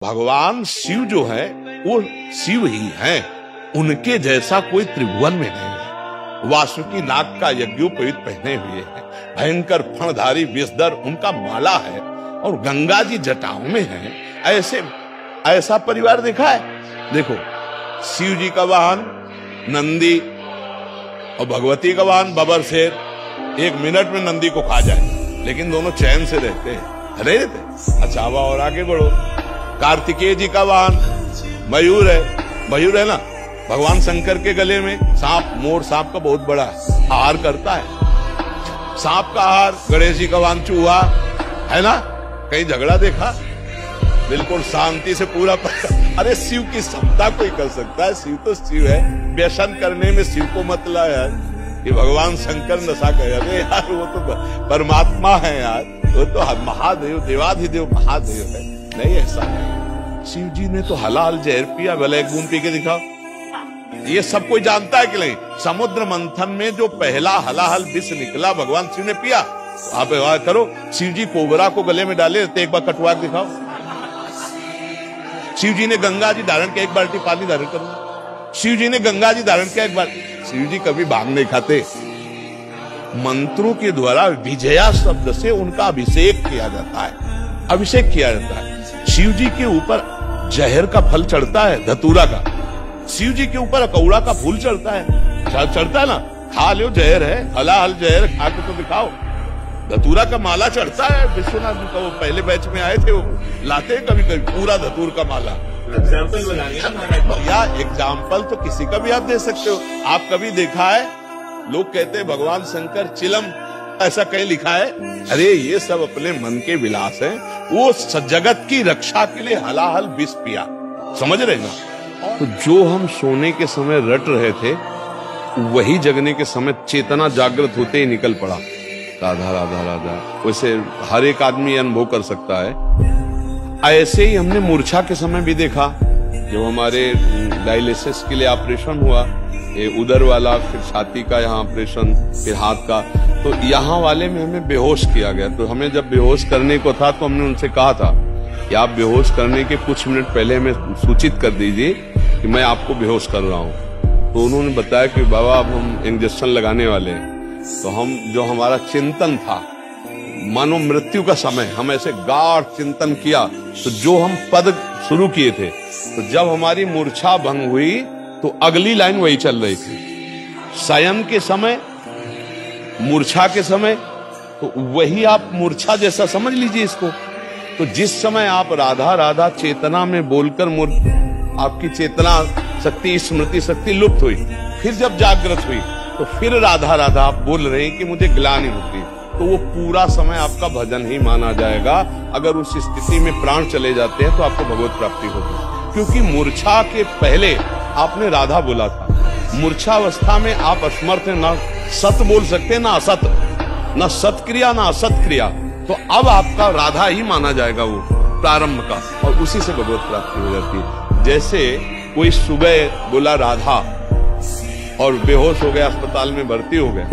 भगवान शिव जो है वो शिव ही हैं, उनके जैसा कोई त्रिभुवन में नहीं है। वासुकी नाग का यज्ञोपवीत पहने हुए हैं, भयंकर फणधारी विषधर उनका माला है और गंगा जी जटाओं में है। ऐसा परिवार देखा है? देखो, शिव जी का वाहन नंदी और भगवती का वाहन बबर शेर। 1 मिनट में नंदी को खा जाए, लेकिन दोनों चैन से रहते हैं, रहते। अच्छा, और आगे बढ़ो, कार्तिकेय जी का वाहन मयूर है ना। भगवान शंकर के गले में सांप, मोर सांप का बहुत बड़ा आहार करता है। सांप का आहार। गणेश जी का वाहन चूहा है ना। कहीं झगड़ा देखा? बिल्कुल शांति से पूरा अरे शिव की क्षमता कोई कर सकता है? शिव तो शिव है। व्यसन करने में शिव को मतलब यार, ये भगवान शंकर नशा करे। अरे यार, वो तो परमात्मा है यार, वो तो महादेव, देवाधिदेव महादेव है। नहीं, ऐसा नहीं। शिव जी ने तो हलाल जहर पिया, भले एक बूंद पी के दिखाओ। ये सब कोई जानता है कि नहीं? समुद्र मंथन में जो पहला हलाहल विष निकला, भगवान शिव ने पिया। आप करो, शिव जी कोबरा को गले में डाले, तो एक बार कटवा के दिखाओ। शिव जी ने गंगा जी धारण किया, 1 बाल्टी पानी धारण करो। शिव जी ने गंगा जी धारण किया, 1 बार। शिव जी कभी भांग नहीं खाते। मंत्रों के द्वारा विजया शब्द से उनका अभिषेक किया जाता है, अभिषेक किया जाता है। शिव जी के ऊपर जहर का फल चढ़ता है, धतूरा का। शिव जी के ऊपर अकौड़ा का फूल चढ़ता है, चढ़ता है ना। खा लो, जहर है, हलाहल जहर खा के तो दिखाओ। धतूरा का माला चढ़ता है। विश्वनाथ जी का वो पहले बैच में आए थे, वो लाते हैं कभी कभी पूरा धतूर का माला। एग्जाम्पल बनाइए या एग्जाम्पल तो किसी का भी आप दे सकते हो। आप कभी देखा है लोग कहते हैं भगवान शंकर चिलम, ऐसा कहीं लिखा है? अरे ये सब अपने मन के विलास हैं। वो जगत की रक्षा के लिए हलाहल विष पिया, समझ रहे ना। तो जो हम सोने के समय रट रहे थे, वही जगने के समय चेतना जागृत होते ही निकल पड़ा, राधा राधा राधा। वैसे हर एक आदमी अनुभव कर सकता है। ऐसे ही हमने मूर्छा के समय भी देखा, जब हमारे डायलिसिस के लिए ऑपरेशन हुआ, ये उदर वाला, फिर छाती का यहाँ ऑपरेशन, फिर हाथ का, तो यहाँ वाले में हमें बेहोश किया गया। तो हमें जब बेहोश करने को था, तो हमने उनसे कहा था कि आप बेहोश करने के कुछ मिनट पहले हमें सूचित कर दीजिए कि मैं आपको बेहोश कर रहा हूँ। तो उन्होंने बताया कि बाबा अब हम इंजेक्शन लगाने वाले हैं। तो हम, जो हमारा चिंतन था, मानो मृत्यु का समय, हम ऐसे गाढ़ चिंतन किया। तो जो हम पद शुरू किए थे, तो जब हमारी मूर्छा भंग हुई, तो अगली लाइन वही चल रही थी। शयन के समय, मूर्छा के समय, तो वही आप मूर्छा जैसा समझ लीजिए इसको। तो जिस समय आप राधा राधा चेतना में बोलकर आपकी चेतना शक्ति, स्मृति शक्ति लुप्त हुई, फिर जब जागृत हुई, तो फिर राधा राधा आप बोल रहे हैं कि मुझे ग्लानि होती है, तो वो पूरा समय आपका भजन ही माना जाएगा। अगर उस स्थिति में प्राण चले जाते हैं, तो आपको भगवत प्राप्ति होगी। क्योंकि मूर्छा के पहले आपने राधा बोला था। मूर्छावस्था में आप असमर्थ हैं, ना सत बोल सकते, ना असत, ना सत्क्रिया ना असत क्रिया। तो अब आपका राधा ही माना जाएगा वो प्रारंभ का, और उसी से भगवत प्राप्ति हो जाती है। जैसे कोई सुबह बोला राधा और बेहोश हो गया, अस्पताल में भर्ती हो गया,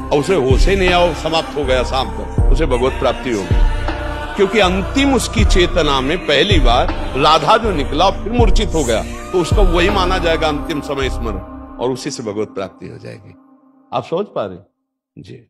और उसे होश ही नहीं आया, समाप्त हो गया शाम तक, उसे भगवत प्राप्ति हो गई। क्योंकि अंतिम उसकी चेतना में पहली बार राधा जो निकला, फिर मूर्छित हो गया, तो उसका वही माना जाएगा अंतिम समय स्मरण, और उसी से भगवत प्राप्ति हो जाएगी। आप सोच पा रहे जी।